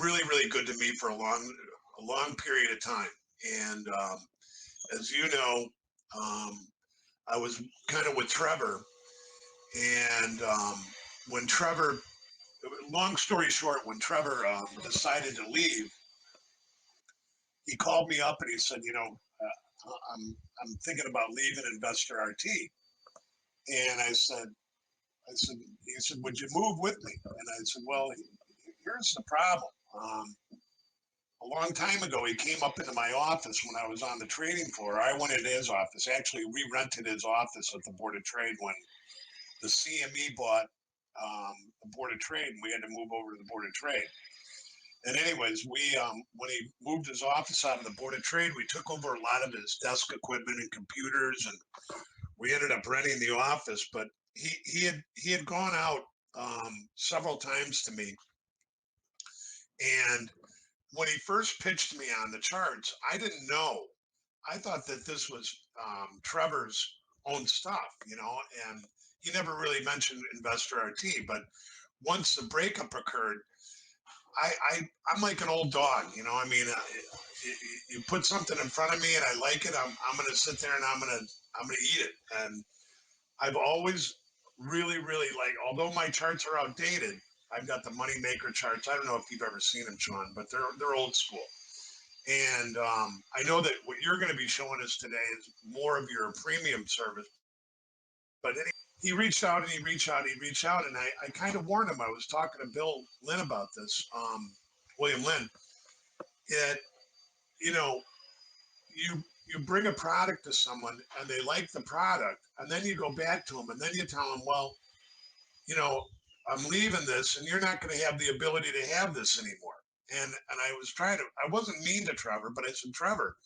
really, really good to me for a long period of time. And as you know, um, I was kind of with Trevor, and when Trevor, long story short, when Trevor decided to leave, he called me up and he said, I'm thinking about leaving Investor RT, and I said, he said, would you move with me? And I said, well, here's the problem. A long time ago, he came up into my office when I was on the trading floor. I went into his office. Actually, we rented his office at the Board of Trade when the CME bought the Board of Trade, and we had to move over to the Board of Trade. And anyways, we when he moved his office out of the Board of Trade, we took over a lot of his desk equipment and computers, and we ended up renting the office. But he had gone out several times to me, and when he first pitched me on the charts, I didn't know. I thought that this was Trevor's own stuff, and he never really mentioned Investor RT. But once the breakup occurred, I'm like an old dog, I mean, you put something in front of me and I like it, I'm going to sit there and I'm going to eat it. And I've always really, really like, although my charts are outdated, I've got the money maker charts. I don't know if you've ever seen them, Shawn, but they're old school. And I know that what you're going to be showing us today is more of your premium service. But he reached out and he reached out and he reached out, and I kind of warned him. I was talking to Bill Lynn about this, William Lynn, that you know you bring a product to someone and they like the product, and then you go back to them and then you tell them, well, you know, I'm leaving this, and you're not going to have the ability to have this anymore. And I wasn't mean to Trevor, but I said, Trevor,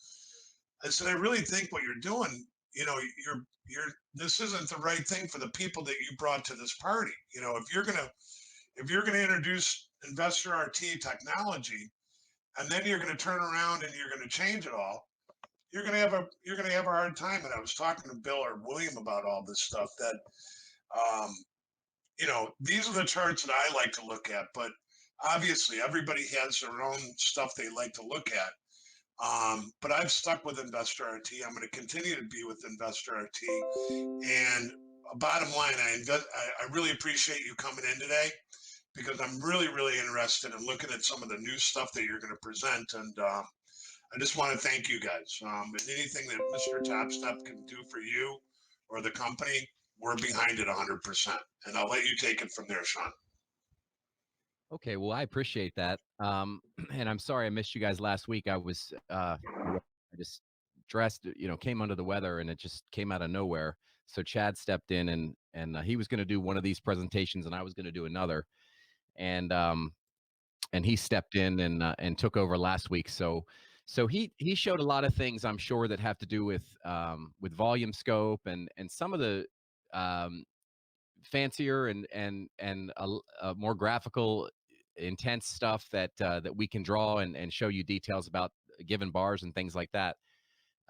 I said, I really think what you're doing, you're this isn't the right thing for the people that you brought to this party. If you're gonna introduce Investor RT technology, and then you're gonna turn around and you're gonna change it all, you're gonna have a hard time. And I was talking to Bill or William about all this stuff that um, these are the charts that I like to look at, but obviously everybody has their own stuff they like to look at. But I've stuck with Investor RT. I'm going to continue to be with Investor RT. And bottom line, I really appreciate you coming in today, because I'm really, really interested in looking at some of the new stuff that you're going to present. And I just want to thank you guys. And anything that Mr. Top Step can do for you or the company, we're behind it 100%. And I'll let you take it from there, Shawn. Okay, well, I appreciate that. And I'm sorry I missed you guys last week. I just dressed, came under the weather, and it just came out of nowhere. So Chad stepped in, and he was going to do one of these presentations, and I was going to do another, and he stepped in and took over last week. So he showed a lot of things, I'm sure, that have to do with volume scope and some of the um, fancier and more graphical, intense stuff that we can draw and show you details about given bars and things like that.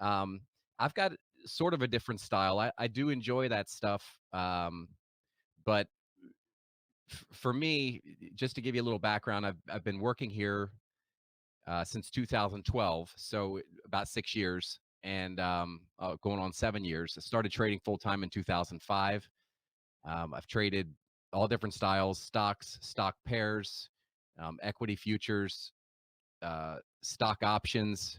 Um, I've got sort of a different style. I do enjoy that stuff, but for me, just to give you a little background, I've been working here since 2012, so about 6 years, and going on 7 years. I started trading full time in 2005. I've traded all different styles: stocks, stock pairs, equity futures, stock options.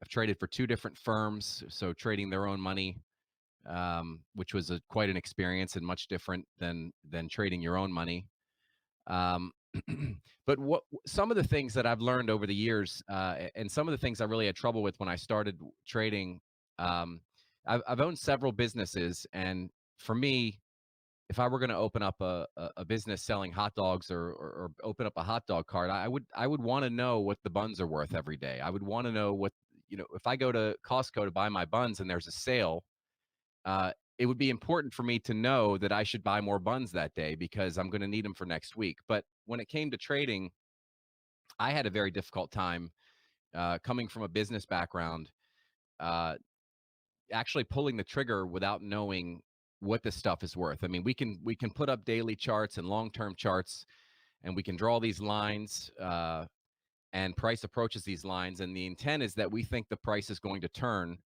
I've traded for two different firms, so trading their own money, which was quite an experience and much different than trading your own money. Um, but what some of the things that I've learned over the years, and some of the things I really had trouble with when I started trading, um, I've owned several businesses, and for me, if I were going to open up a business selling hot dogs, or open up a hot dog cart, I would want to know what the buns are worth every day. I would want to know what, if I go to Costco to buy my buns and there's a sale, it would be important for me to know that I should buy more buns that day because I'm going to need them for next week. But when it came to trading, I had a very difficult time coming from a business background, uh, actually pulling the trigger without knowing what this stuff is worth. I mean, we can put up daily charts and long-term charts, and we can draw these lines. and price approaches these lines, and the intent is that we think the price is going to turn,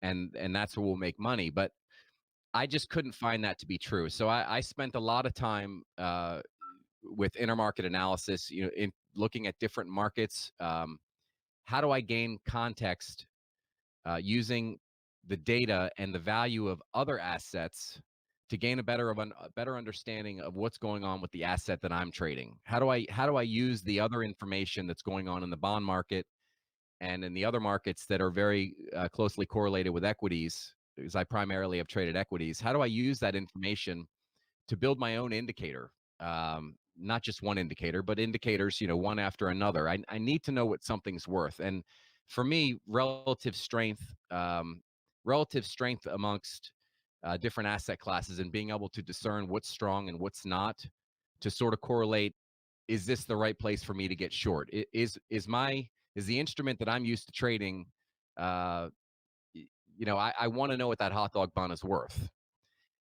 and that's where we'll make money. But I just couldn't find that to be true. So I spent a lot of time with intermarket analysis, in looking at different markets. How do I gain context using the data and the value of other assets to gain a better understanding of what's going on with the asset that I'm trading? How do I use the other information that's going on in the bond market and in the other markets that are very closely correlated with equities? Because I primarily have traded equities. How do I use that information to build my own indicator? Not just one indicator, but indicators, one after another. I need to know what something's worth. And for me, relative strength amongst different asset classes and being able to discern what's strong and what's not to sort of correlate, is this the right place for me to get short? Is the instrument that I'm used to trading, uh, I want to know what that hot dog bun is worth.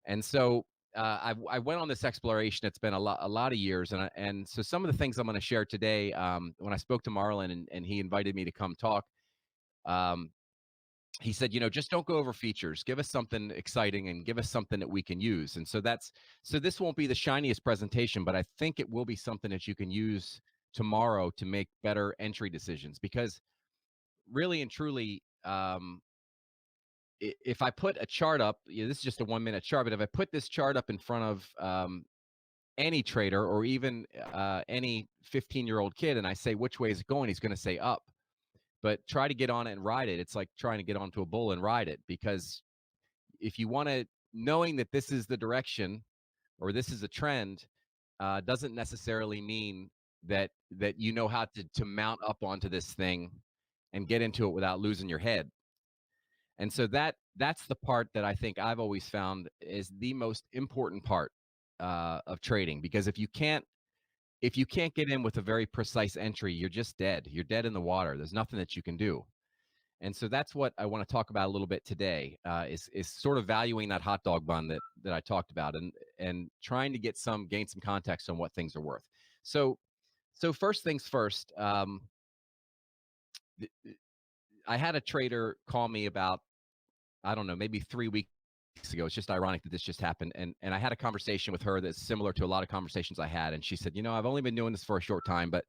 And so I went on this exploration. It's been a lot of years, and so some of the things I'm going to share today. When I spoke to Marlon and he invited me to come talk, um, he said, just don't go over features. Give us something exciting and give us something that we can use. And so this won't be the shiniest presentation, but I think it will be something that you can use tomorrow to make better entry decisions. Because really and truly, if I put a chart up, this is just a 1 minute chart, but if I put this chart up in front of any trader or even any 15-year-old kid and I say, which way is it going? He's going to say up. But try to get on it and ride it. It's like trying to get onto a bull and ride it, because if you want to, knowing that this is the direction or this is a trend, doesn't necessarily mean that you know how to mount up onto this thing and get into it without losing your head. And so that's the part that I think I've always found is the most important part of trading. Because if you can't get in with a very precise entry, you're just dead. You're dead in the water. There's nothing that you can do. And so that's what I want to talk about a little bit today. Is sort of valuing that hot dog bun that I talked about, and trying to gain some context on what things are worth. So first things first. th- I had a trader call me about, I don't know, maybe 3 weeks ago. It's just ironic that this just happened. And I had a conversation with her that's similar to a lot of conversations I had. And she said, I've only been doing this for a short time, but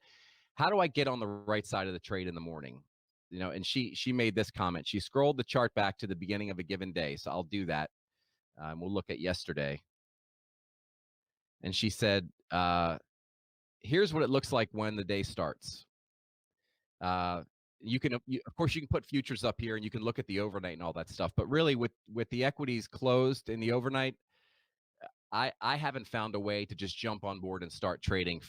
how do I get on the right side of the trade in the morning? And she made this comment. She scrolled the chart back to the beginning of a given day. So I'll do that. We'll look at yesterday. And she said, here's what it looks like when the day starts. Uh, of course, you can put futures up here and you can look at the overnight and all that stuff. But really, with the equities closed in the overnight, I haven't found a way to just jump on board and start trading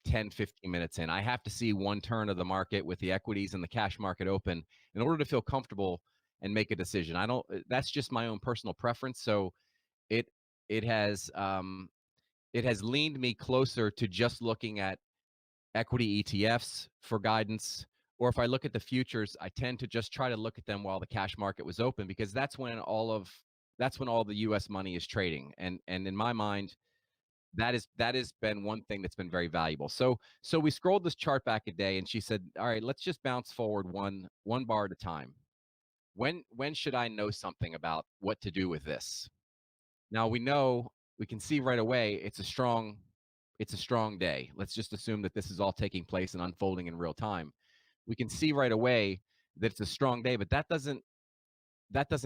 10, 15 minutes in. I have to see one turn of the market with the equities and the cash market open in order to feel comfortable and make a decision. I don't That's just my own personal preference. So it it has it has leaned me closer to just looking at equity ETFs for guidance. Or if I look at the futures, I tend to just try to look at them while the cash market was open, because that's when all the US money is trading. And in my mind, that has been one thing that's been very valuable. So we scrolled this chart back a day and she said, all right, let's just bounce forward one bar at a time. When should I know something about what to do with this? Now we can see right away it's a strong day. Let's just assume that this is all taking place and unfolding in real time. We can see right away that it's a strong day, but that doesn't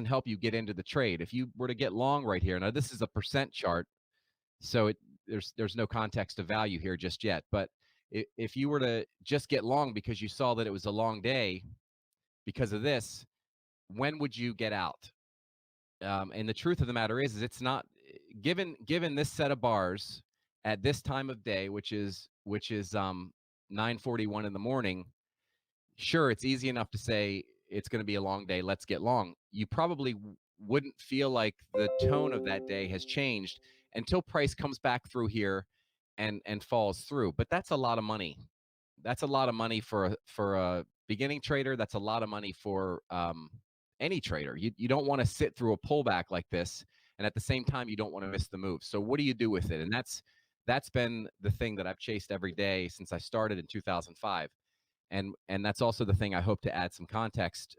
help you get into the trade. If you were to get long right here, now this is a percent chart, so there's no context of value here just yet. But if you were to just get long because you saw that it was a long day because of this, when would you get out? And the truth of the matter is it's not, given this set of bars at this time of day, which is 9:41 in the morning. Sure, it's easy enough to say it's going to be a long day. Let's get long. You probably wouldn't feel like the tone of that day has changed until price comes back through here and falls through. But that's a lot of money. That's a lot of money for a beginning trader. That's a lot of money for any trader. You don't want to sit through a pullback like this, and at the same time, you don't want to miss the move. So what do you do with it? And that's been the thing that I've chased every day since I started in 2005. and that's also the thing I hope to add some context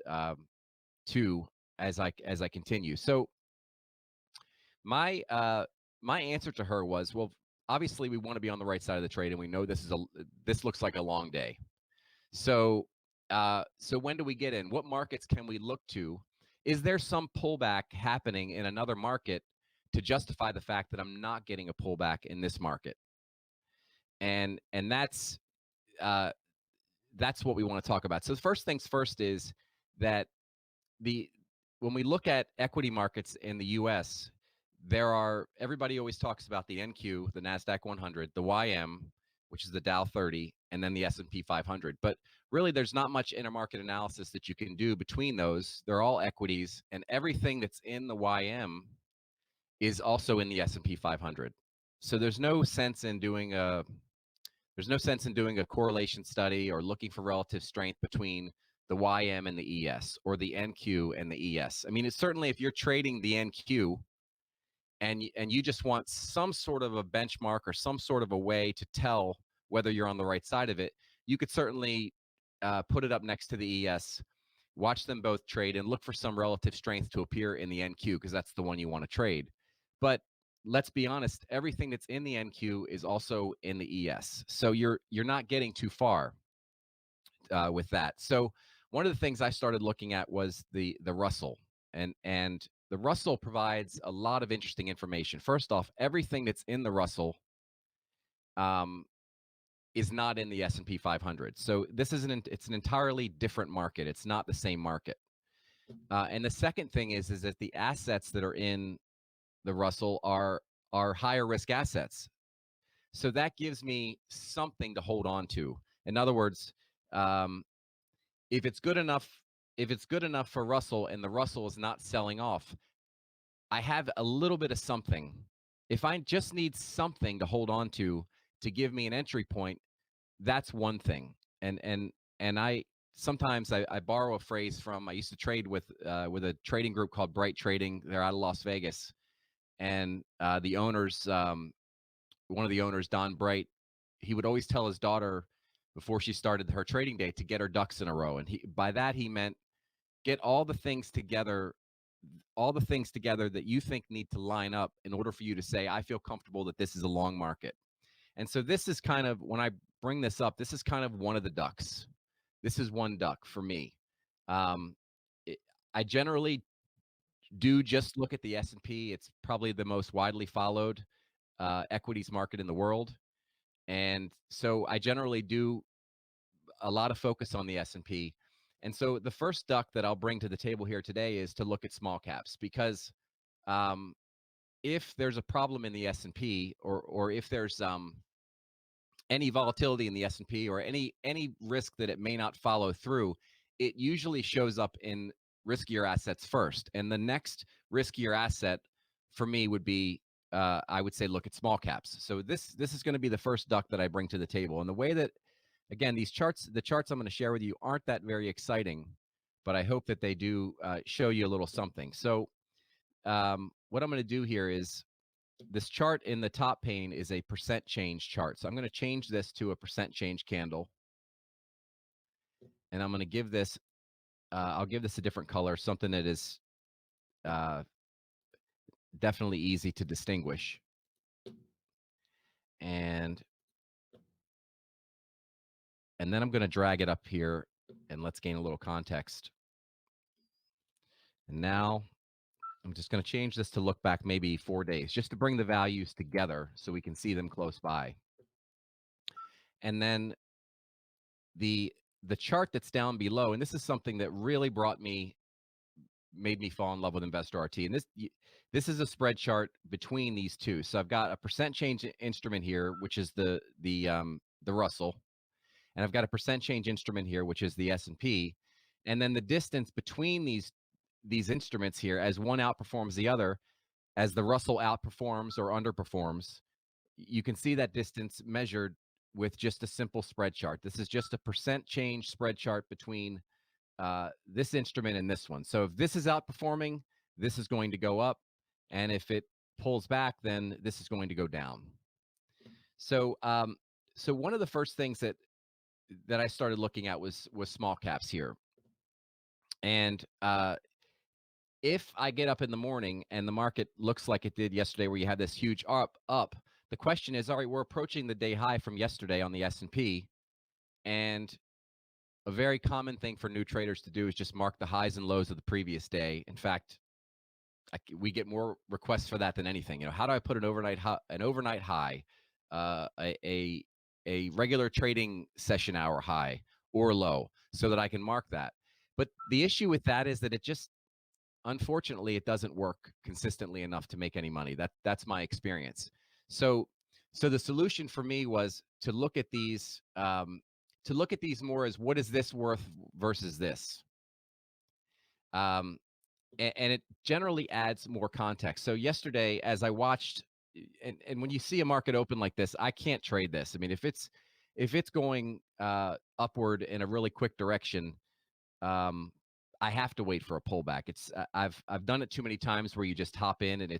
to as I continue. So my my answer to her was, well, obviously we want to be on the right side of the trade, and we know this looks like a long day. So so when do we get in? What markets can we look to? Is there some pullback happening in another market to justify the fact that I'm not getting a pullback in this market? And uh, that's what we want to talk about. So the first things first is that the when we look at equity markets in the US, there are everybody always talks about the NQ, the Nasdaq 100, the YM, which is the Dow 30, and then the S&P 500. But really there's not much intermarket analysis that you can do between those. They're all equities, and everything that's in the YM is also in the S&P 500. So there's no sense in doing a correlation study or looking for relative strength between the YM and the ES, or the NQ and the ES. I mean, it's certainly, if you're trading the NQ and you just want some sort of a benchmark or some sort of a way to tell whether you're on the right side of it, you could certainly put it up next to the ES, watch them both trade, and look for some relative strength to appear in the NQ, because that's the one you want to trade. But let's be honest, everything that's in the NQ is also in the ES. So you're not getting too far with that. So one of the things I started looking at was the Russell, and the Russell provides a lot of interesting information. First off, everything that's in the Russell um, is not in the S&P 500. So this is it's an entirely different market. It's not the same market. And the second thing is that the assets that are in the Russell are higher risk assets. So that gives me something to hold on to. In other words, um, if it's good enough, if it's good enough for Russell and the Russell is not selling off, I have a little bit of something. If I just need something to hold on to give me an entry point, that's one thing. And I sometimes I borrow a phrase from, I used to trade with a trading group called Bright Trading. They're out of Las Vegas, and the owners, one of the owners, Don Bright, he would always tell his daughter before she started her trading day to get her ducks in a row, and by that he meant get all the things together that you think need to line up in order for you to say, I feel comfortable that this is a long market. And so this is kind of, when I bring this up, this is kind of one of the ducks. This is one duck for me. Um, it, I generally do just look at the S&P. It's probably the most widely followed equities market in the world. And so I generally do a lot of focus on the S&P. And so the first duck that I'll bring to the table here today is to look at small caps, because um, if there's a problem in the S&P, or if there's any volatility in the S&P, or any risk that it may not follow through, it usually shows up in riskier assets first. And the next riskier asset for me would be, I would say, look at small caps. So this is going to be the first duck that I bring to the table. And the way that, again, the charts I'm going to share with you aren't that very exciting, but I hope that they do show you a little something. So what I'm going to do here is, this chart in the top pane is a percent change chart. So I'm going to change this to a percent change candle, and I'm going to give this, I'll give this a different color, something that is uh, definitely easy to distinguish. And then I'm going to drag it up here, and let's gain a little context. And now I'm just going to change this to look back maybe 4 days, just to bring the values together so we can see them close by. And then the chart that's down below, and this is something that really made me fall in love with Investor RT. And this is a spread chart between these two. So I've got a percent change instrument here, which is the Russell, and I've got a percent change instrument here, which is the S&P. And then the distance between these instruments here, as one outperforms the other, as the Russell outperforms or underperforms, you can see that distance measured with just a simple spread chart. This is just a percent change spread chart between this instrument and this one. So if this is outperforming, this is going to go up, and if it pulls back, then this is going to go down. So so one of the first things that that I started looking at was small caps here. And if I get up in the morning and the market looks like it did yesterday, where you had this huge up, the question is, all right, we're approaching the day high from yesterday on the S&P, and a very common thing for new traders to do is just mark the highs and lows of the previous day. In fact, we get more requests for that than anything. How do I put an overnight high, uh, a, a a regular trading session hour high or low, so that I can mark that? But the issue with that is that it just, unfortunately, it doesn't work consistently enough to make any money. That's my experience. So so the solution for me was to look at these more as, what is this worth versus this. Um, and it generally adds more context. So yesterday, as I watched, and when you see a market open like this, I can't trade this. I mean, if it's going upward in a really quick direction, um, I have to wait for a pullback. I've done it too many times where you just hop in, and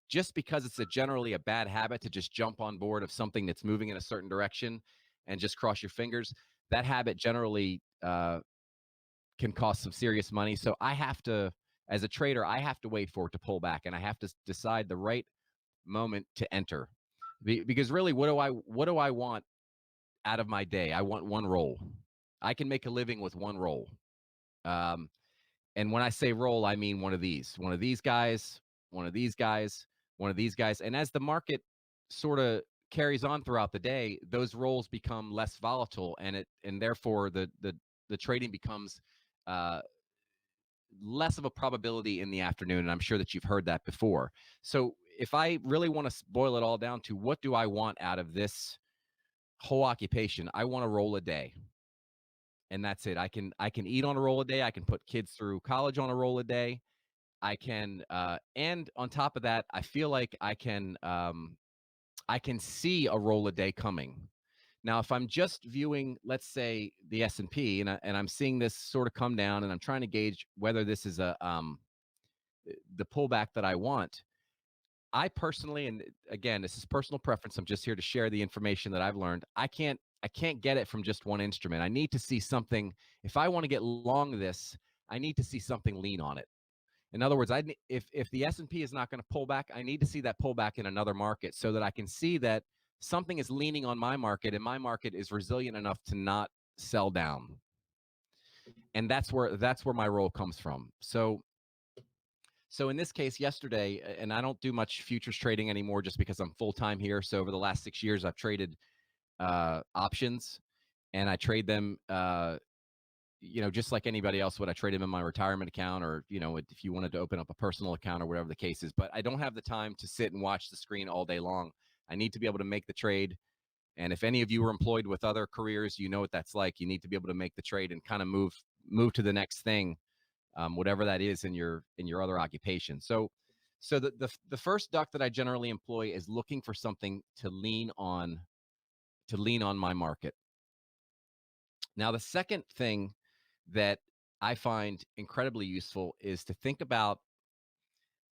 just because it's generally a bad habit to just jump on board of something that's moving in a certain direction and just cross your fingers. That habit generally can cost some serious money. So I have to, as a trader, I have to wait for it to pull back, and I have to decide the right moment to enter. Because really, what do I want out of my day? I want one roll. I can make a living with one roll. Um, and when I say roll, I mean one of these guys, one of these guys, one of these guys. And as the market sort of carries on throughout the day, those rolls become less volatile, and therefore the trading becomes uh, less of a probability in the afternoon. And I'm sure that you've heard that before. So if I really want to boil it all down to, what do I want out of this whole occupation? I want to roll a day, and that's it. I can eat on a roll a day. I can put kids through college on a roll a day. I can, and on top of that, I feel like I can see a roll a day coming. Now, if I'm just viewing, let's say, the S&P, and I'm seeing this sort of come down, and I'm trying to gauge whether this is the pullback that I want. I personally, and again, this is personal preference. I'm just here to share the information that I've learned. I can't get it from just one instrument. I need to see something. If I want to get long this, I need to see something lean on it. In other words, if the S&P is not going to pull back, I need to see that pullback in another market, so that I can see that something is leaning on my market, and my market is resilient enough to not sell down. And that's where my role comes from. So in this case, yesterday, and I don't do much futures trading anymore just because I'm full time here. So over the last 6 years, I've traded options, and I trade them. Just like anybody else would. I trade them in my retirement account, or if you wanted to open up a personal account, or whatever the case is. But I don't have the time to sit and watch the screen all day long. I need to be able to make the trade. And if any of you are employed with other careers, you know what that's like. You need to be able to make the trade and kind of move to the next thing, whatever that is in your other occupation. So the first duck that I generally employ is looking for something to lean on my market. Now, the second thing that I find incredibly useful is to think about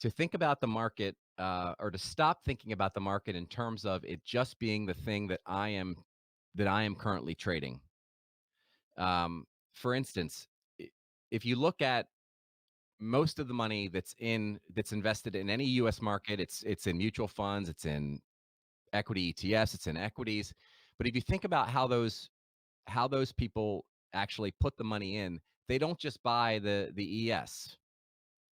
the market, or to stop thinking about the market in terms of it just being the thing that I am currently trading. For instance, if you look at most of the money that's invested in any U.S. market, it's in mutual funds, it's in equity ETFs, it's in equities. But if you think about how those people actually put the money in, they don't just buy the ES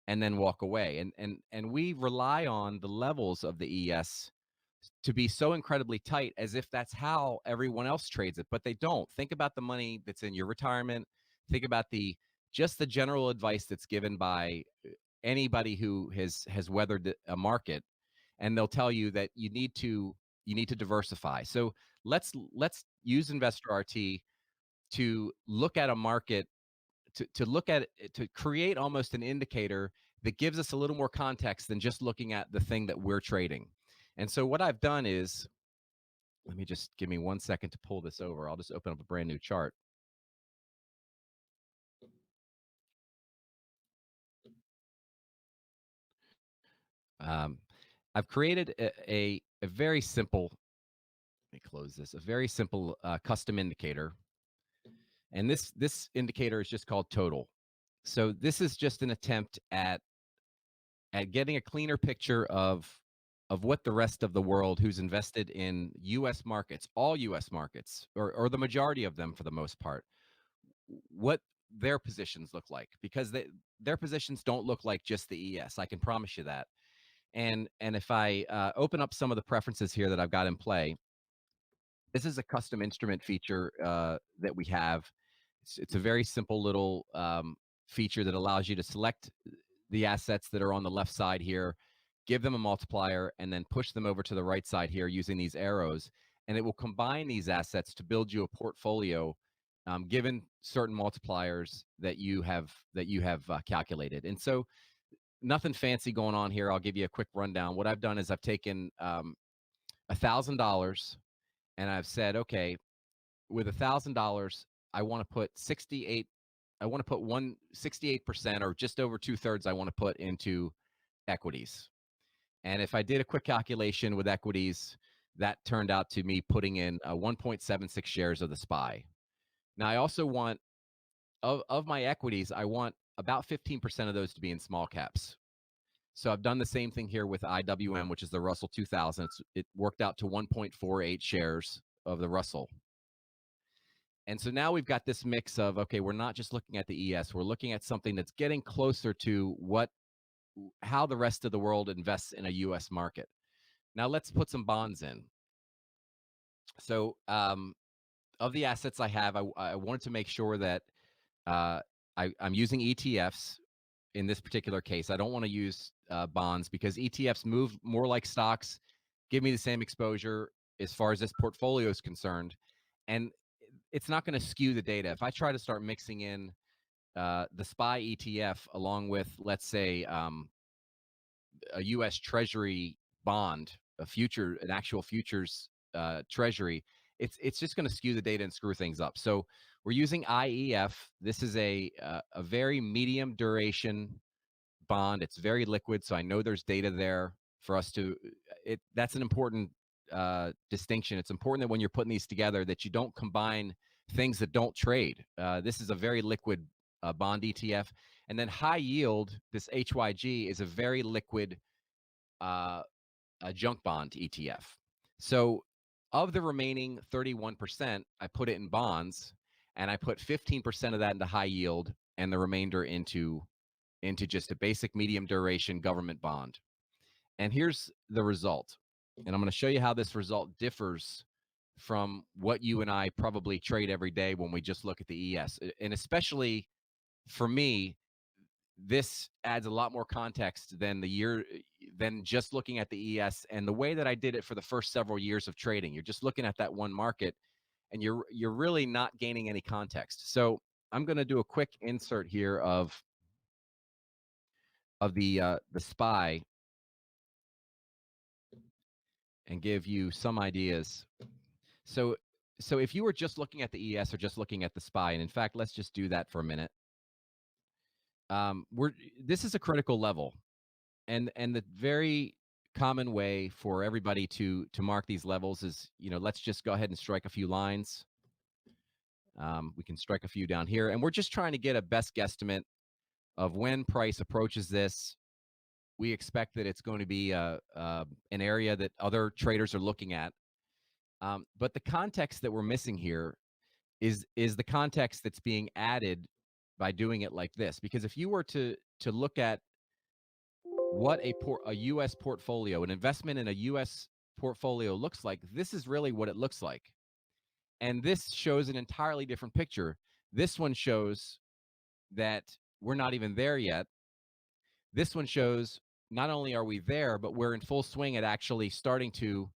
and then walk away. And we rely on the levels of the ES to be so incredibly tight, as if that's how everyone else trades it, but they don't. Think about the money that's in your retirement. Think about the general advice that's given by anybody who has weathered a market, and they'll tell you that you need to diversify. So let's use Investor RT to look at a market, to look at it, to create almost an indicator that gives us a little more context than just looking at the thing that we're trading. And so what I've done is, let me just give me 1 second to pull this over. I'll just open up a brand new chart. Um, I've created a very simple me close this. A very simple custom indicator, and this indicator is just called total. So this is just an attempt at getting a cleaner picture of what the rest of the world who's invested in U.S. markets, all U.S. markets, or the majority of them for the most part, what their positions look like, because their positions don't look like just the ES. I can promise you that. And if I open up some of the preferences here that I've got in play, this is a custom instrument feature that we have. It's a very simple little feature that allows you to select the assets that are on the left side here, give them a multiplier, and then push them over to the right side here using these arrows. And it will combine these assets to build you a portfolio, given certain multipliers that you have calculated. And so, nothing fancy going on here. I'll give you a quick rundown. What I've done is I've taken $1,000 and I've said, okay, with $1,000, I want to put 68. I want to put 168%, or just over 2/3. I want to put into equities. And if I did a quick calculation with equities, that turned out to me putting in 1.76 shares of the SPY. Now, I also want of my equities, I want about 15% of those to be in small caps. So I've done the same thing here with IWM, which is the Russell 2000. It worked out to 1.48 shares of the Russell. And so now we've got this mix of, okay, we're not just looking at the ES, we're looking at something that's getting closer to how the rest of the world invests in a US market. Now let's put some bonds in. So of the assets I have, I wanted to make sure that uh, I'm using ETFs in this particular case. I don't want to use bonds because ETFs move more like stocks, give me the same exposure as far as this portfolio is concerned. And it's not going to skew the data. If I try to start mixing in the SPY ETF along with, let's say, a U.S. Treasury bond, an actual futures Treasury, it's just going to skew the data and screw things up. So we're using IEF. This is a very medium duration bond. It's very liquid, so I know there's data there for us to. That's an important distinction. It's important that when you're putting these together, that you don't combine things that don't trade. This is a very liquid bond ETF, and then high yield. This HYG is a very liquid junk bond ETF. So of the remaining 31%, I put it in bonds, and I put 15% of that into high yield, and the remainder into just a basic medium duration government bond. And here's the result. And I'm going to show you how this result differs from what you and I probably trade every day when we just look at the ES. And especially for me, this adds a lot more context than just looking at the ES and the way that I did it for the first several years of trading. You're just looking at that one market and you're really not gaining any context. So I'm going to do a quick insert here of the SPY and give you some ideas. So so if you were just looking at the ES or just looking at the SPY, and in fact, let's just do that for a minute. We're This is a critical level, and the very common way for everybody to mark these levels is, let's just go ahead and strike a few lines. We can strike a few down here, and we're just trying to get a best guesstimate of when price approaches this. We expect that it's going to be an area that other traders are looking at. But the context that we're missing here is the context that's being added by doing it like this. Because if you were to look at what a U.S. portfolio, an investment in a U.S. portfolio looks like, this is really what it looks like. And this shows an entirely different picture. This one shows that we're not even there yet. This one shows not only are we there, but we're in full swing at actually starting to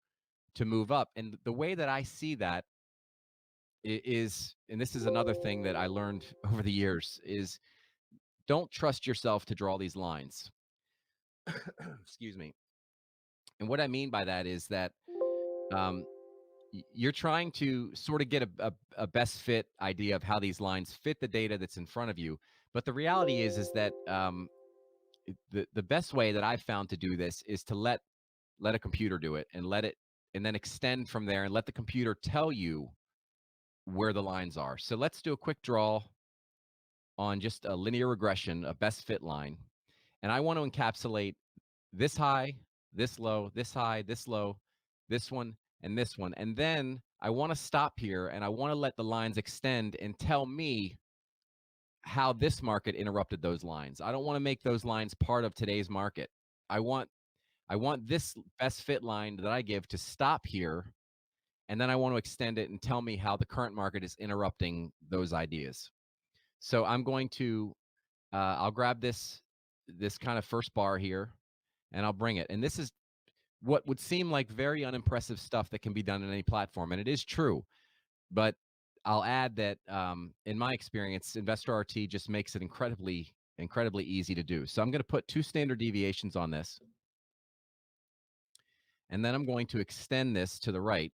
move up. And the way that I see that is, and this is another thing that I learned over the years, is don't trust yourself to draw these lines. Excuse me. And what I mean by that is that um, you're trying to sort of get a best fit idea of how these lines fit the data that's in front of you. But the reality is that the best way that I've found to do this is to let a computer do it and let it and then extend from there and let the computer tell you where the lines are. So let's do a quick draw on just a linear regression, a best fit line. And I want to encapsulate this high, this low, this high, this low, this one, and this one. And then I want to stop here and I want to let the lines extend and tell me how this market interrupted those lines. I don't want to make those lines part of today's market. I want I want this best fit line that I give to stop here, and then I want to extend it and tell me how the current market is interrupting those ideas. So I'm going to I'll grab this kind of first bar here, and I'll bring it. And this is what would seem like very unimpressive stuff that can be done in any platform, and it is true. But I'll add that in my experience, Investor RT just makes it incredibly easy to do. So I'm going to put 2 standard deviations on this, and then I'm going to extend this to the right.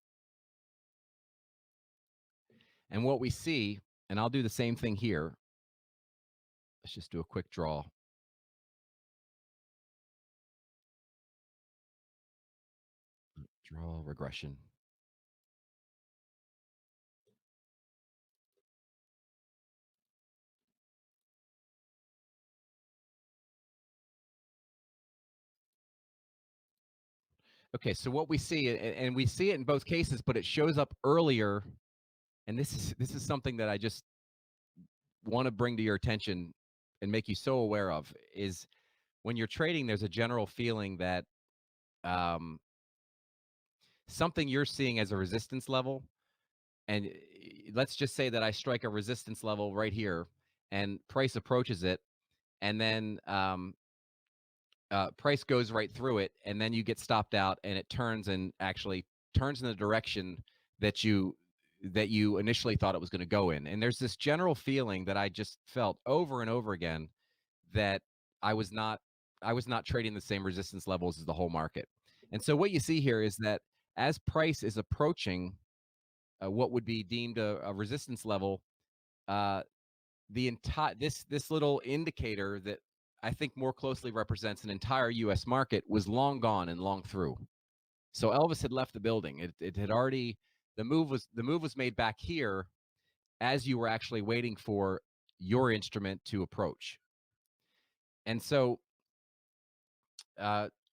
And what we see, and I'll do the same thing here. Let's just do a quick draw. Draw regression. Okay, so what we see, and we see it in both cases, but it shows up earlier. And this is something that I just want to bring to your attention and make you so aware of is when you're trading, there's a general feeling that um, something you're seeing as a resistance level, and let's just say that I strike a resistance level right here, and price approaches it, and then price goes right through it, and then you get stopped out, and it turns and actually turns in the direction that you initially thought it was going to go in. And there's this general feeling that I just felt over and over again that I was not I was not trading the same resistance levels as the whole market. And so what you see here is that as price is approaching what would be deemed a resistance level, uh, the entire this little indicator that I think more closely represents an entire U.S. market was long gone and long through. So Elvis had left the building. It had already the move was made back here as you were actually waiting for your instrument to approach. And so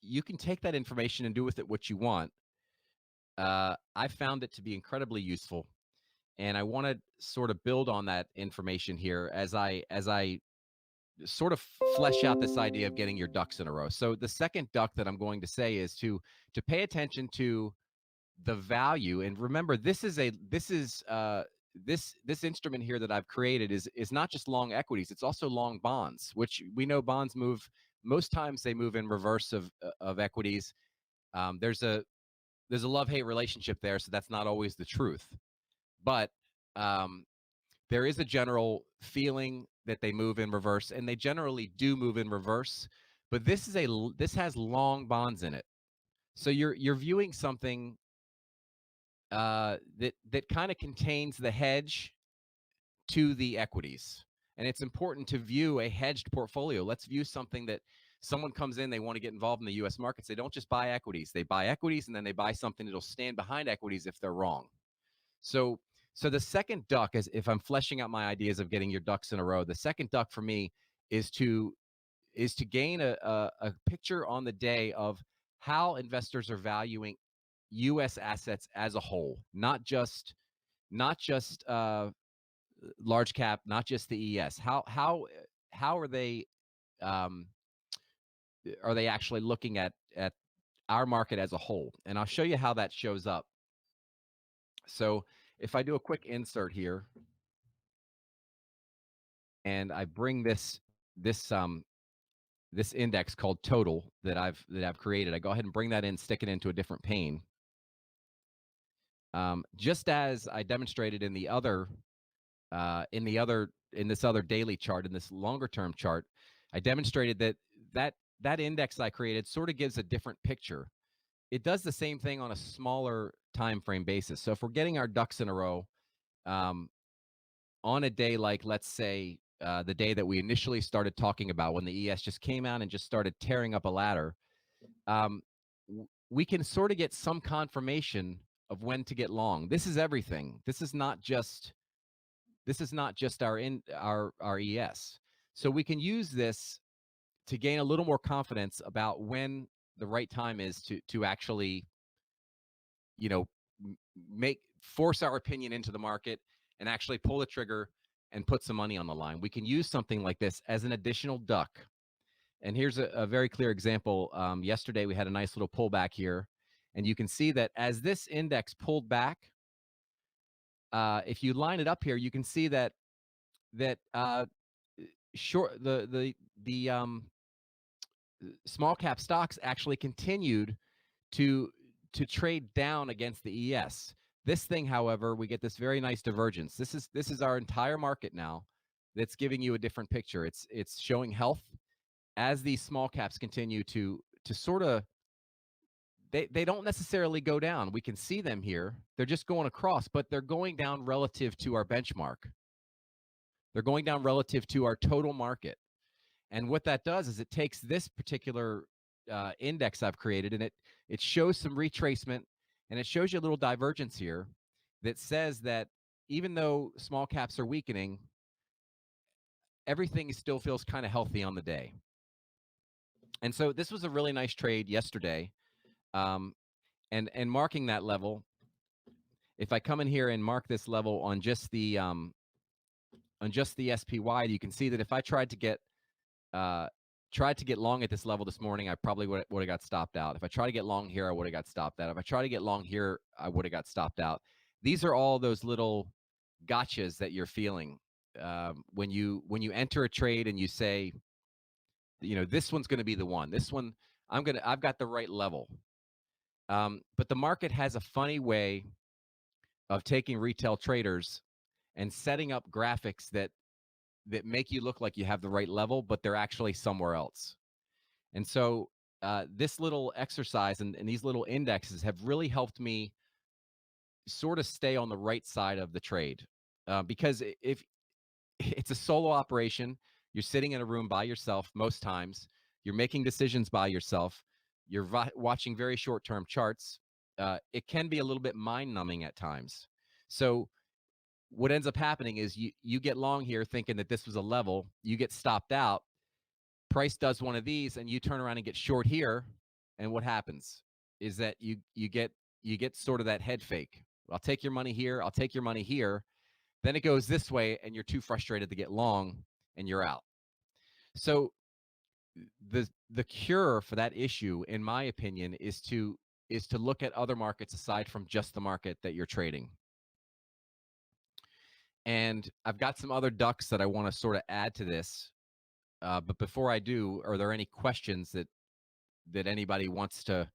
you can take that information and do with it what you want. I found it to be incredibly useful, and I want to sort of build on that information here as I sort of flesh out this idea of getting your ducks in a row. So the second duck that I'm going to say is to pay attention to the value. And remember, this instrument here that I've created is not just long equities, it's also long bonds, which we know bonds move most times they move in reverse of equities. There's a love-hate relationship there, so that's not always the truth. But um, there is a general feeling that they move in reverse, and they generally do move in reverse. But this has long bonds in it, so you're viewing something that kind of contains the hedge to the equities. And it's important to view a hedged portfolio. Let's view something that someone comes in, they want to get involved in the US markets. They don't just buy equities. They buy equities and then they buy something that'll stand behind equities if they're wrong. So so the second duck is if I'm fleshing out my ideas of getting your ducks in a row, the second duck for me is to gain a picture on the day of how investors are valuing US assets as a whole, not just large cap, not just the ES. How um, are they actually looking at our market as a whole? And I'll show you how that shows up. So if I do a quick insert here and I bring this index called total that I've created, I go ahead and bring that in, stick it into a different pane. Just as I demonstrated in this other daily chart, in this longer term chart, I demonstrated that index I created sort of gives a different picture. It does the same thing on a smaller time frame basis. So if we're getting our ducks in a row um, on a day like, let's say, the day that we initially started talking about when the ES just came out and just started tearing up a ladder, um, we can sort of get some confirmation of when to get long. This is everything. This is not just our ES. So we can use this to gain a little more confidence about when the right time is to actually, you know, make force our opinion into the market and actually pull the trigger and put some money on the line. We can use something like this as an additional duck. And here's a very clear example. Yesterday we had a nice little pullback here, and you can see that as this index pulled back, if you line it up here, you can see that short the small cap stocks actually continued to to trade down against the ES. This thing, however, we get this very nice divergence. This is our entire market now that's giving you a different picture. It's showing health as these small caps continue to sort of, they don't necessarily go down. We can see them here. They're just going across, but they're going down relative to our benchmark. They're going down relative to our total market. And what that does is it takes this particular index I've created, and it shows some retracement, and it shows you a little divergence here that says that even though small caps are weakening, everything still feels kind of healthy on the day. And so this was a really nice trade yesterday. Um, and marking that level, if I come in here and mark this level on just the SPY, you can see that if I uh, tried to get long at this level this morning, I probably would have got stopped out. If I try to get long here, I would have got stopped out. If I try to get long here, I would have got stopped out. These are all those little gotchas that you're feeling when you enter a trade and you say, this one's going to be the one. This one, I've got the right level. But the market has a funny way of taking retail traders and setting up graphics that make you look like you have the right level, but they're actually somewhere else. And so this little exercise and these little indexes have really helped me sort of stay on the right side of the trade. Because if it's a solo operation, you're sitting in a room by yourself most times, you're making decisions by yourself, you're watching very short-term charts. It can be a little bit mind-numbing at times. So what ends up happening is you get long here thinking that this was a level, you get stopped out, price does one of these, and you turn around and get short here, and what happens is that you get sort of that head fake. I'll take your money here, I'll take your money here, then it goes this way, and you're too frustrated to get long, and you're out. So the cure for that issue, in my opinion, is to look at other markets aside from just the market that you're trading. And I've got some other ducks that I want to sort of add to this. But before I do, are there any questions that anybody wants to?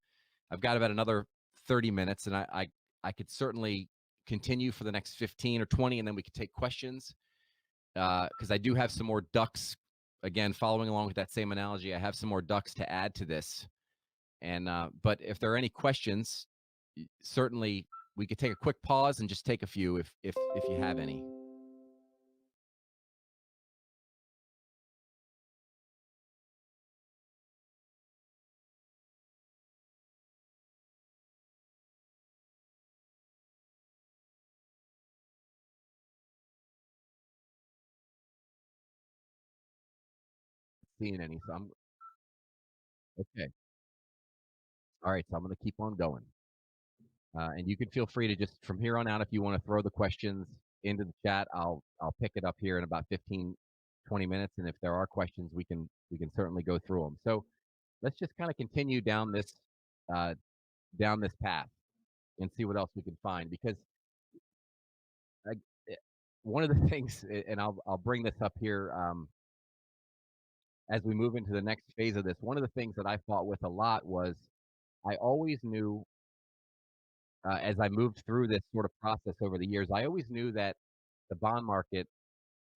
I've got about another 30 minutes, and I could certainly continue for the next 15 or 20, and then we could take questions. Because I do have some more ducks. Again, following along with that same analogy, I have some more ducks to add to this. And but if there are any questions, certainly we could take a quick pause and just take a few if you have any. Seeing any? So I'm okay. All right, so I'm going to keep on going. And you can feel free to just from here on out, if you want to throw the questions into the chat, I'll pick it up here in about 15, 20 minutes. And if there are questions, we can certainly go through them. So let's just kind of continue uh, down this path and see what else we can find. Because I, eh, one of the things, and I'll bring this up here as we move into the next phase of this. One of the things that I fought with a lot was I always knew, as I moved through this sort of process over the years, I always knew that the bond market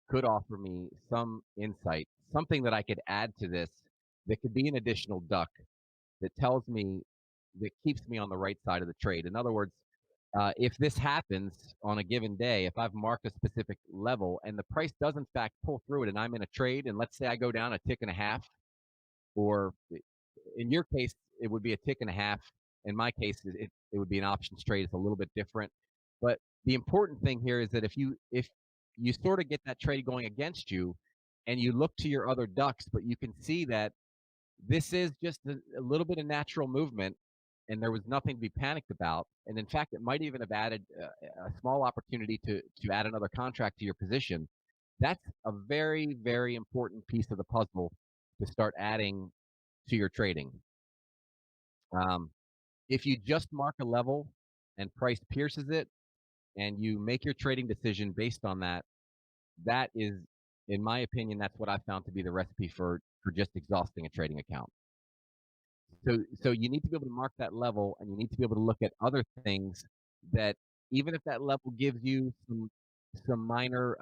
could offer me some insight, something that I could add to this that could be an additional duck that tells me, that keeps me on the right side of the trade. In other words, if this happens on a given day, if I've marked a specific level and the price does in fact pull through it and I'm in a trade, and let's say I go down a tick and a half, or in your case, it would be a tick and a half, In my case, it would be an options trade. It's a little bit different, but the important thing here is that if you sort of get that trade going against you, and you look to your other ducks, but you can see that this is just a little bit of natural movement, and there was nothing to be panicked about. And in fact, it might even have added a small opportunity to add another contract to your position. That's a very, very important piece of the puzzle to start adding to your trading. Um, if you just mark a level and price pierces it, and you make your trading decision based on that, that is, in my opinion, that's what I found to be the recipe for just exhausting a trading account. So you need to be able to mark that level, and you need to be able to look at other things that, even if that level gives you some minor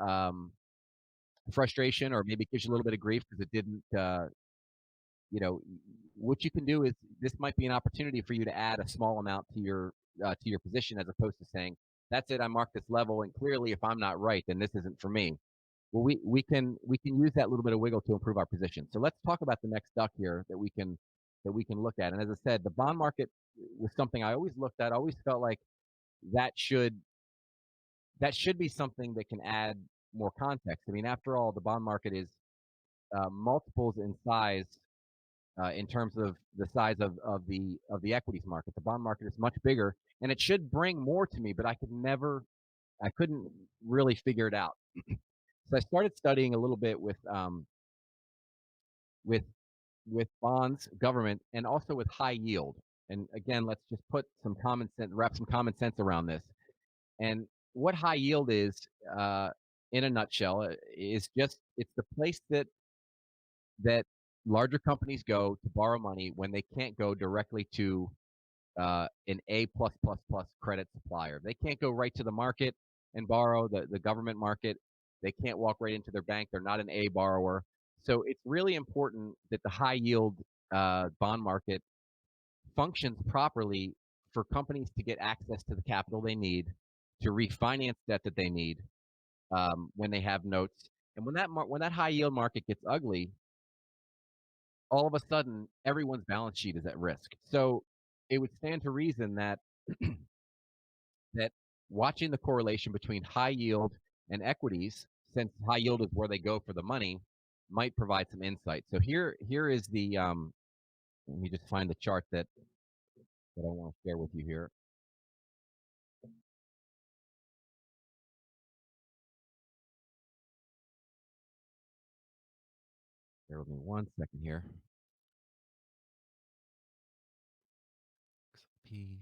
frustration, or maybe gives you a little bit of grief because it didn't, what you can do is, this might be an opportunity for you to add a small amount to your position, as opposed to saying, "That's it, I marked this level, and clearly, if I'm not right, then this isn't for me." Well, we can use that little bit of wiggle to improve our position. So let's talk about the next duck here that we can look at. And as I said, the bond market was something I always looked at. I always felt like that should that should be something that can add more context. I mean, after all, the bond market is multiples in size, in terms of the size of the equities market. The bond market is much bigger, and it should bring more to me, but I couldn't really figure it out. So I started studying a little bit with with bonds, government, and also with high yield. And again, let's just put some common sense, wrap some common sense around this. And what high yield is, uh, in a nutshell, is just, it's the place that larger companies go to borrow money when they can't go directly to an A plus plus plus credit supplier. They can't go right to the market and borrow the government market. They can't walk right into their bank. They're not an A borrower. So it's really important that the high yield bond market functions properly for companies to get access to the capital they need to refinance debt that they need, when they have notes. And when that high yield market gets ugly, all of a sudden everyone's balance sheet is at risk. So it would stand to reason that watching the correlation between high yield and equities, since high yield is where they go for the money, might provide some insight. So here is the let me just find the chart that I want to share with you here. Bear with me one second here. XLP.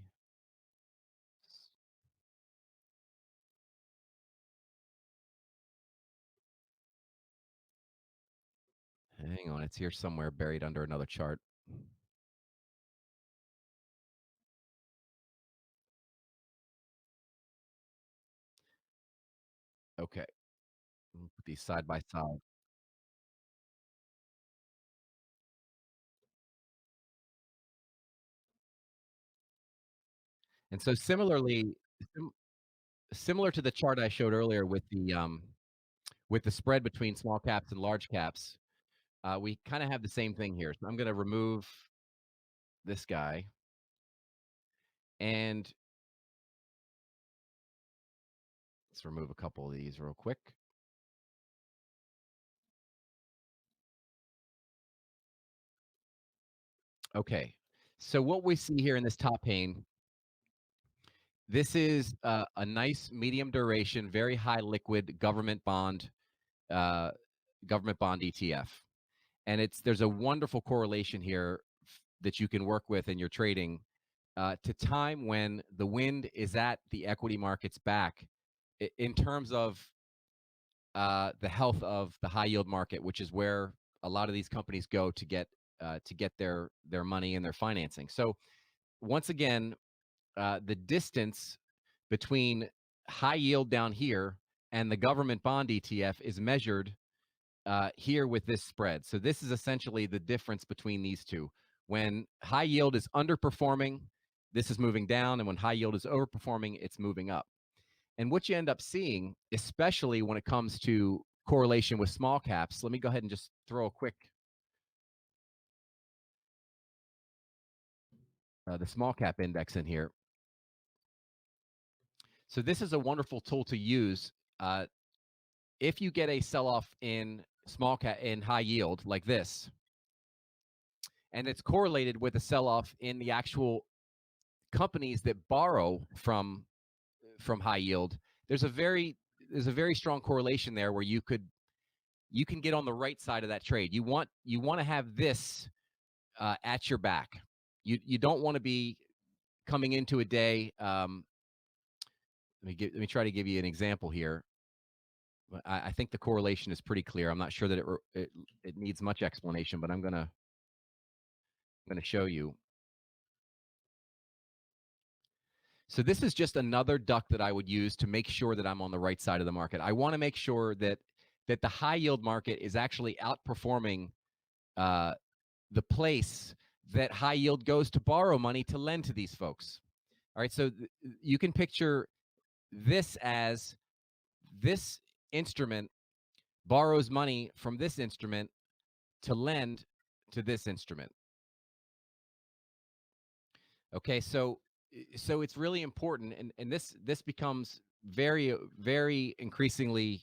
Hang on, it's here somewhere buried under another chart. Okay, put these side by side. And so similar to the chart I showed earlier with the spread between small caps and large caps, we kind of have the same thing here. So I'm going to remove this guy, and let's remove a couple of these real quick. Okay, so what we see here in this top pane, this is a nice medium duration, very high liquid uh, government bond ETF. And there's a wonderful correlation here that you can work with in your trading, to time when the wind is at the equity market's back, in terms of the health of the high yield market, which is where a lot of these companies go to get their money and their financing. So once again, the distance between high yield down here and the government bond ETF is measured here with this spread. So this is essentially the difference between these two. When high yield is underperforming, this is moving down, and when high yield is overperforming, it's moving up. And what you end up seeing, especially when it comes to correlation with small caps, let me go ahead and just throw a quick the small cap index in here. So this is a wonderful tool to use uh, if you get a sell-off in small cap in high yield like this, and it's correlated with a sell-off in the actual companies that borrow from high yield. There's a very strong correlation there where you can get on the right side of that trade. You want to have this at your back. You don't want to be coming into a day. Let me try to give you an example here. I think the correlation is pretty clear. I'm not sure that it needs much explanation, but I'm gonna show you. So this is just another duck that I would use to make sure that I'm on the right side of the market. I want to make sure that the high yield market is actually outperforming uh, the place that high yield goes to borrow money to lend to these folks. All right, so you can picture this as this instrument borrows money from this instrument to lend to this instrument. Okay, so it's really important, and this becomes very increasingly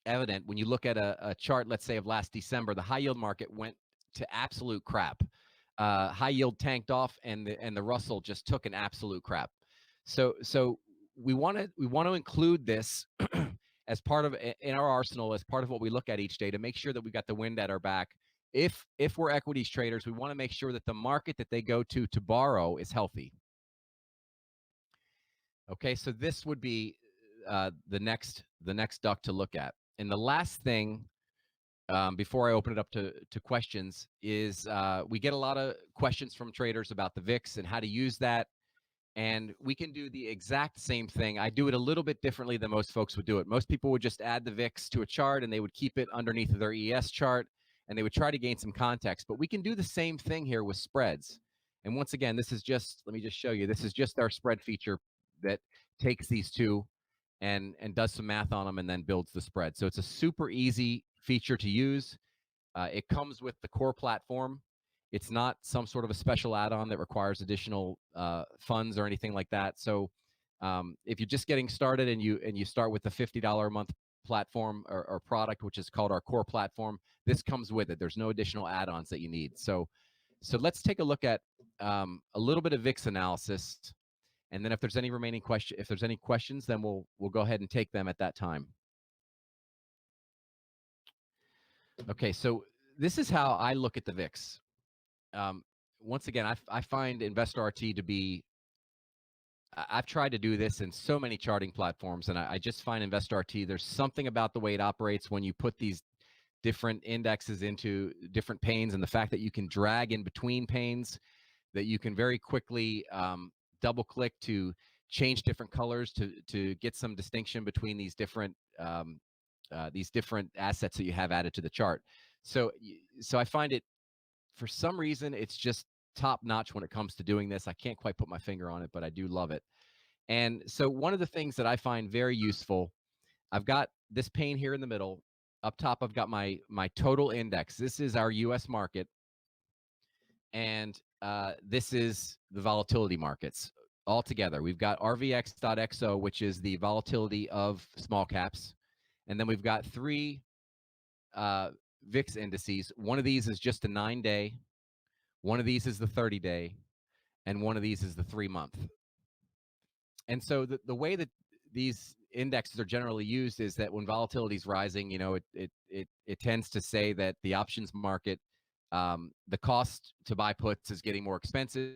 evident when you look at a chart, let's say of last December. The high yield market went to absolute crap. High yield tanked off, and the Russell just took an absolute crap. So we want to include this as part of in our arsenal, as part of what we look at each day to make sure that we got the wind at our back. If we're equities traders, we want to make sure that the market that they go to borrow is healthy. Okay, so this would be the next duck to look at. And the last thing before I open it up to questions is we get a lot of questions from traders about the VIX and how to use that. And we can do the exact same thing. I do it a little bit differently than most folks would do it. Most people would just add the VIX to a chart and they would keep it underneath of their ES chart and they would try to gain some context. But we can do the same thing here with spreads. And once again, this is just, let me just show you, this is just our spread feature that takes these two and does some math on them and then builds the spread. So it's a super easy feature to use. It comes with the core platform. It's not some sort of a special add-on that requires additional funds or anything like that. So if you're just getting started and you start with the $50 a month platform or product, which is called our core platform, this comes with it. There's no additional add-ons that you need. So let's take a look at a little bit of VIX analysis, and then if there's any remaining if there's any questions, then we'll go ahead and take them at that time. Okay, so this is how I look at the VIX. Once again, I find InvestorRT to be, I've tried to do this in so many charting platforms, and I just find InvestorRT, there's something about the way it operates when you put these different indexes into different panes, and the fact that you can drag in between panes, that you can very quickly double click to change different colors to get some distinction between these different assets that you have added to the chart. So I find it, for some reason, it's just top notch when it comes to doing this. I can't quite put my finger on it, but I do love it. And so one of the things that I find very useful, I've got this pane here in the middle. Up top, I've got my total index. This is our US market. And this is the volatility markets all together. We've got RVX.XO, which is the volatility of small caps. And then we've got three VIX indices. One of these is just a 9-day. One of these is the 30-day. And one of these is the 3-month. And so the way that these indexes are generally used is that when volatility is rising, you know, it tends to say that the options market, the cost to buy puts is getting more expensive.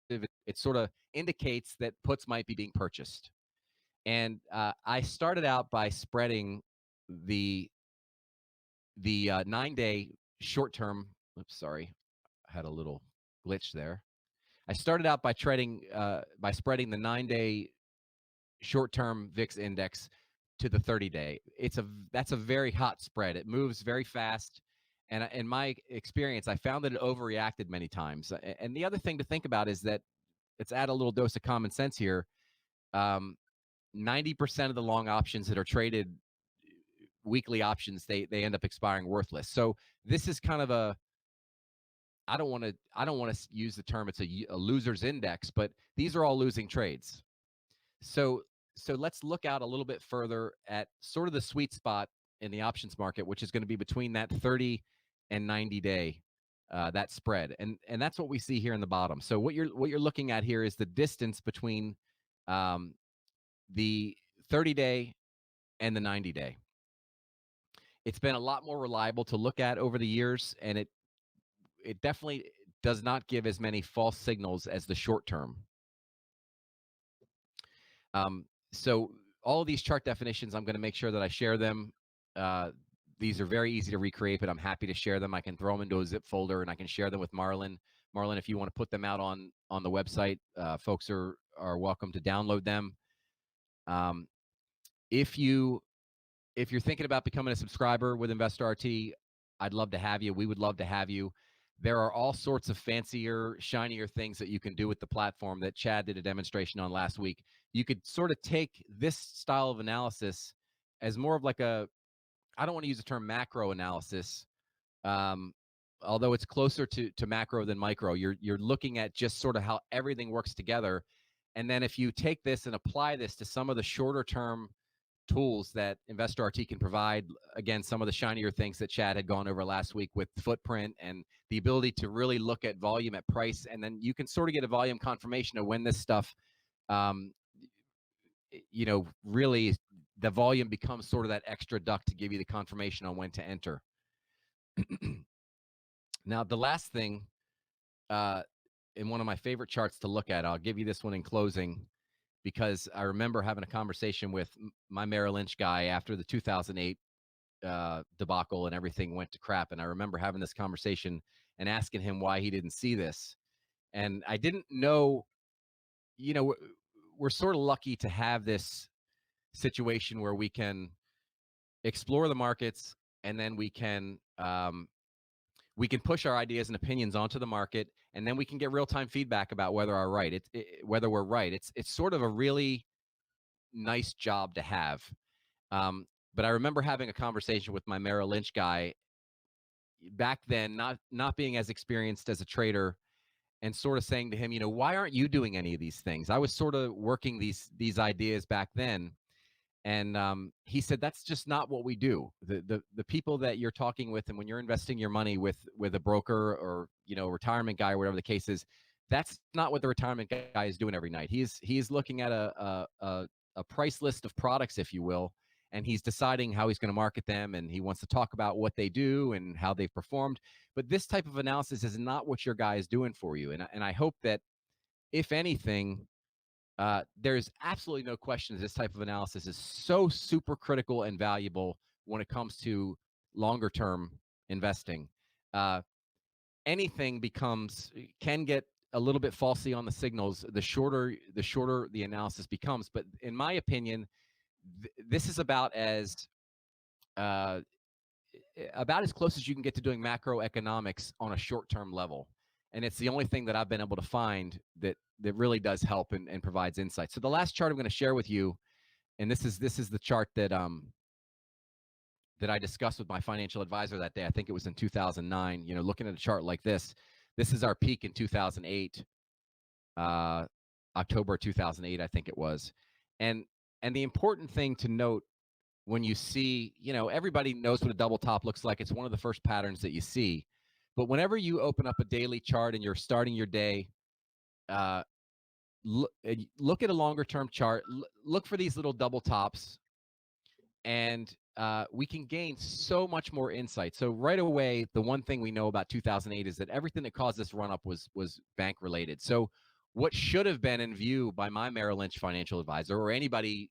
It sort of indicates that puts might be being purchased. And I started out by spreading the 9-day short-term. Oops, sorry, I had a little glitch there. I started out by spreading the 9-day short-term VIX index to the 30-day. That's a very hot spread. It moves very fast, and in my experience, I found that it overreacted many times. And the other thing to think about is that, let's add a little dose of common sense here. 90% of the long options that are traded weekly options, they end up expiring worthless. So this is kind of I don't want to use the term it's a loser's index, but these are all losing trades. So so let's look out a little bit further at sort of the sweet spot in the options market, which is going to be between that 30 and 90 day that spread, and that's what we see here in the bottom. So what you're looking at here is the distance between um, the 30-day and the 90-day. It's been a lot more reliable to look at over the years, and it definitely does not give as many false signals as the short term. So all of these chart definitions, I'm going to make sure that I share them. Uh, these are very easy to recreate, but I'm happy to share them. I can throw them into a zip folder and I can share them with Marlon. Marlon, if you want to put them out on the website, folks are welcome to download them. Um, if you if you're thinking about becoming a subscriber with Investor RT, I'd love to have you. We would love to have you. There are all sorts of fancier, shinier things that you can do with the platform that Chad did a demonstration on last week. You could sort of take this style of analysis as more of like a, I don't want to use the term macro analysis, um, although it's closer to macro than micro. You're looking at just sort of how everything works together. And then if you take this and apply this to some of the shorter term tools that Investor RT can provide. Again, some of the shinier things that Chad had gone over last week with footprint and the ability to really look at volume at price. And then you can sort of get a volume confirmation of when this stuff, um, really the volume becomes sort of that extra duct to give you the confirmation on when to enter. Now, the last thing, uh, in one of my favorite charts to look at, I'll give you this one in closing, because I remember having a conversation with my Merrill Lynch guy after the 2008 debacle and everything went to crap. And I remember having this conversation and asking him why he didn't see this. And I didn't know, we're sort of lucky to have this situation where we can explore the markets and then we can push our ideas and opinions onto the market, and then we can get real time feedback about whether we're right. It's sort of a really nice job to have. But I remember having a conversation with my Merrill Lynch guy back then, not being as experienced as a trader, and sort of saying to him, why aren't you doing any of these things? I was sort of working these ideas back then, and he said that's just not what we do. The people that you're talking with, and when you're investing your money with a broker or retirement guy or whatever the case is, that's not what the retirement guy is doing every night. He's looking at a price list of products, if you will, and he's deciding how he's going to market them, and he wants to talk about what they do and how they've performed. But this type of analysis is not what your guy is doing for you, and I hope that, if anything, there's absolutely no question this type of analysis is so super critical and valuable when it comes to longer term investing. Uh, Anything can get a little bit falsy on the signals the shorter the analysis becomes. But in my opinion, this is uh, about as close as you can get to doing macroeconomics on a short term level. And it's the only thing that I've been able to find that really does help and provides insight. So the last chart I'm going to share with you, and this is the chart that I discussed with my financial advisor that day. I think it was in 2009. Looking at a chart like this is our peak in 2008, uh, October 2008, I think it was. And the important thing to note, when you see, everybody knows what a double top looks like. It's one of the first patterns that you see. But whenever you open up a daily chart and you're starting your day, uh, look at a longer term chart. Look for these little double tops, and we can gain so much more insight. So right away, the one thing we know about 2008 is that everything that caused this run up was bank related. So what should have been in view by my Merrill Lynch financial advisor, or anybody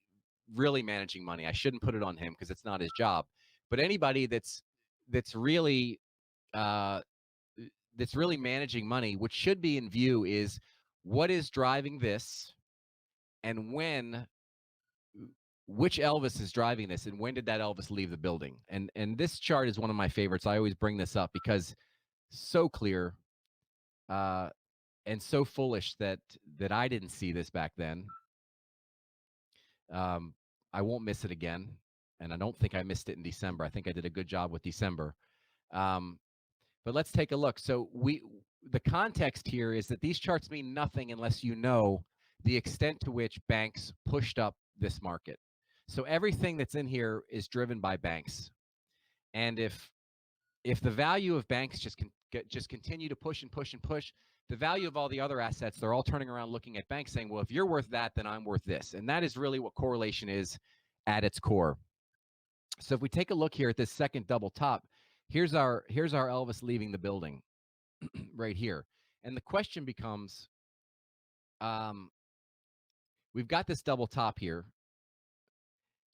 really managing money — I shouldn't put it on him because it's not his job — but anybody that's really uh, managing money, what should be in view is what is driving this, and which Elvis is driving this, and when did that Elvis leave the building. And this chart is one of my favorites. I always bring this up because so clear, uh, and so foolish that I didn't see this back then. Um, I won't miss it again, and I don't think I missed it in December. I think I did a good job with December. Um, but let's take a look. So the context here is that these charts mean nothing unless you know the extent to which banks pushed up this market. So everything that's in here is driven by banks. And if the value of banks just continue to push and push and push, the value of all the other assets, they're all turning around looking at banks saying, well, if you're worth that, then I'm worth this. And that is really what correlation is at its core. So if we take a look here at this second double top, here's our Elvis leaving the building right here. And the question becomes, um, we've got this double top here.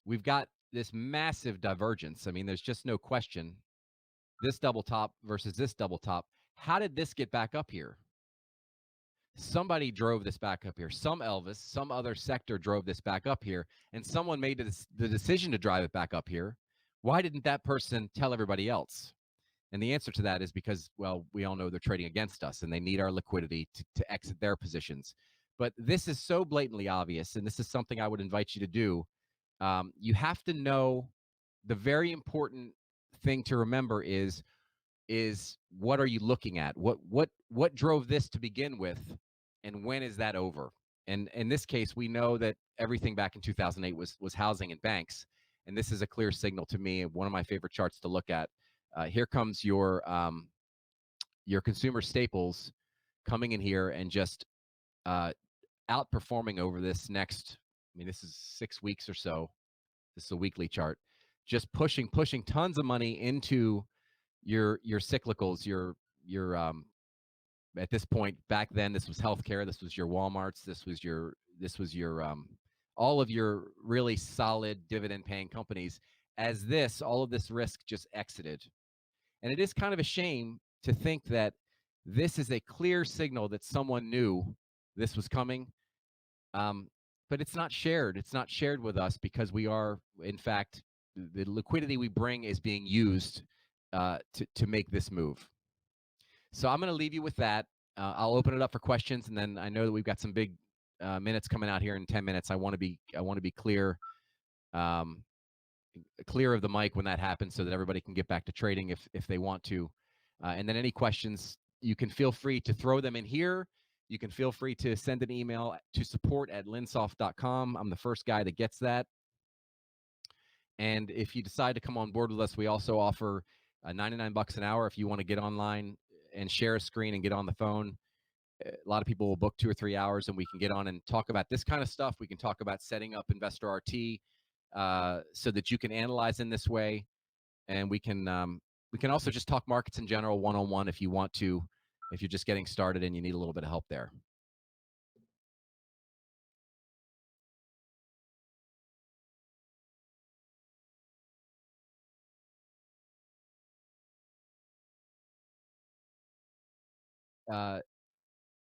We've got this massive divergence. I mean, there's just no question. This double top versus this double top. How did this get back up here? Somebody drove this back up here. Some Elvis, some other sector drove this back up here, and someone made the decision to drive it back up here. Why didn't that person tell everybody else? And the answer to that is because, well, we all know they're trading against us and they need our liquidity to exit their positions. But this is so blatantly obvious, and this is something I would invite you to do. You have to know the very important thing to remember is what are you looking at? What drove this to begin with, and when is that over? And in this case, we know that everything back in 2008 was housing and banks, and this is a clear signal to me. One of my favorite charts to look at. Here comes your consumer staples coming in here and just uh, outperforming over this next. I mean, this is 6 weeks or so. This is a weekly chart, just pushing tons of money into your cyclicals, your at this point back then this was healthcare, this was your Walmarts, this was your all of your really solid dividend paying companies. As this all of this risk just exited, and it is kind of a shame to think that this is a clear signal that someone knew this was coming, um, but it's not shared. It's not shared with us because we are, in fact, the liquidity we bring is being used to make this move. So I'm going to leave you with that. I'll open it up for questions, and then I know that we've got some big minutes coming out here in 10 minutes. I want to be clear, um, clear of the mic when that happens, so that everybody can get back to trading if they want to. And then any questions, you can feel free to throw them in here. You can feel free to send an email to support@linsoft.com. I'm the first guy that gets that. And if you decide to come on board with us, we also offer $99 an hour if you want to get online and share a screen and get on the phone. A lot of people will book 2 or 3 hours, and we can get on and talk about this kind of stuff. We can talk about setting up Investor RT so that you can analyze in this way, and we can also just talk markets in general one-on-one if you want to, if you're just getting started and you need a little bit of help there. Uh,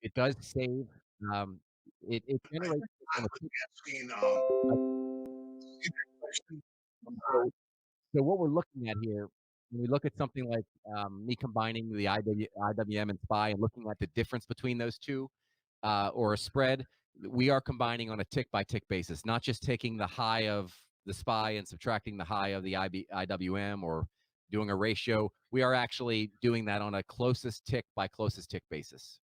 it does save. Um, it generates I on a was tick. asking question. So So what we're looking at here, when we look at something like me combining the IWM and SPY and looking at the difference between those two, or a spread, we are combining on a tick by tick basis, not just taking the high of the SPY and subtracting the high of the IWM or doing a ratio. We are actually doing that on a closest tick by closest tick basis.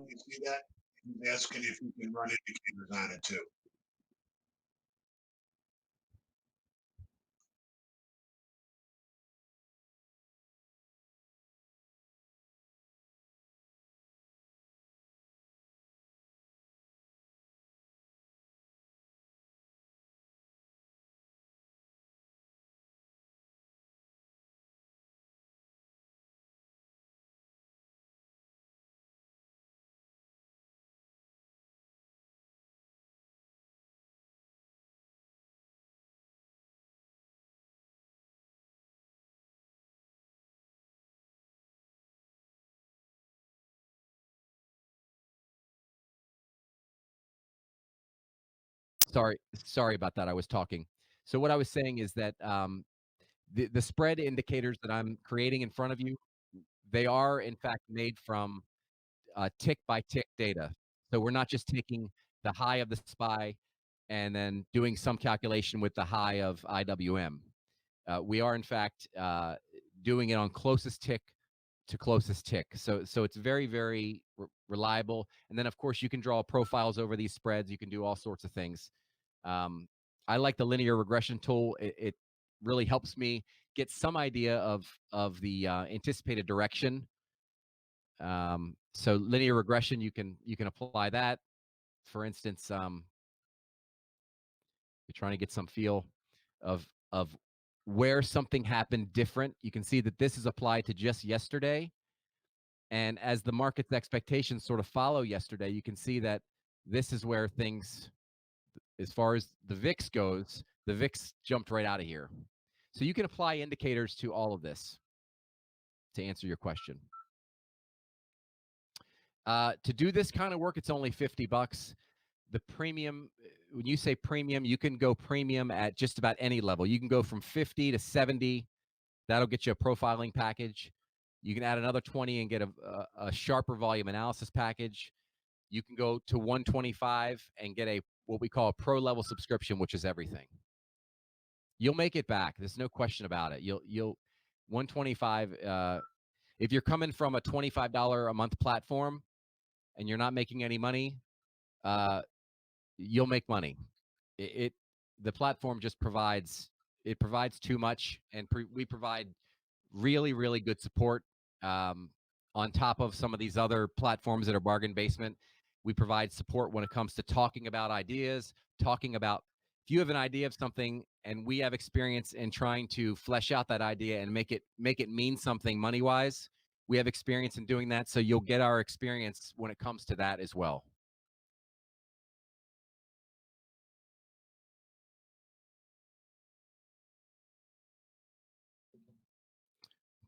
You see that? He's asking if you can run indicators on it too. Sorry about that. I was talking. So what I was saying is that the spread indicators that I'm creating in front of you, they are in fact made from tick by tick data. So we're not just taking the high of the SPY and then doing some calculation with the high of IWM. We are in fact doing it on closest tick to closest tick. So it's very, very reliable. And then of course you can draw profiles over these spreads. You can do all sorts of things. Um, I like the linear regression tool. It really helps me get some idea of the anticipated direction. So linear regression, you can apply that. For instance, you're trying to get some feel of where something happened different. You can see that this is applied to just yesterday. And as the market's expectations sort of follow yesterday, you can see that this is where things, as far as the VIX goes, the VIX jumped right out of here. So you can apply indicators to all of this to answer your question. To do this kind of work, it's only $50. The premium, when you say premium, you can go premium at just about any level. You can go from 50 to 70. That'll get you a profiling package. You can add another 20 and get a sharper volume analysis package. You can go to 125 and get a what we call a pro level subscription, which is everything. You'll make it back. There's no question about it. You'll 125. If you're coming from a $25 a month platform and you're not making any money, you'll make money. It the platform just provides too much, and we provide really, really good support. On top of some of these other platforms that are bargain basement, we provide support when it comes to talking about ideas, talking about if you have an idea of something and we have experience in trying to flesh out that idea and make it mean something money wise. We have experience in doing that, so you'll get our experience when it comes to that as well.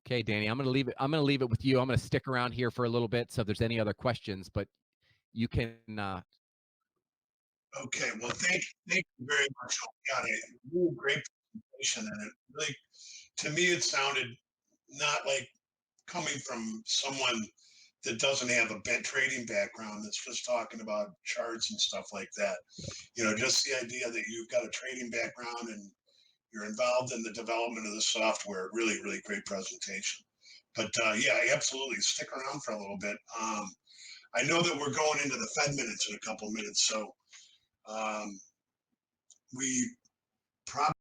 Okay, Danny, I'm going to leave it with you. I'm going to stick around here for a little bit, so if there's any other questions, but you can Okay, well, thank you very much. You got a really great presentation, and it really, to me, it sounded not like coming from someone that doesn't have a trading background that's just talking about charts and stuff like that. Just the idea that you've got a trading background and you're involved in the development of the software. Really, really great presentation. But yeah, absolutely. Stick around for a little bit. I know that we're going into the Fed minutes in a couple minutes, so we probably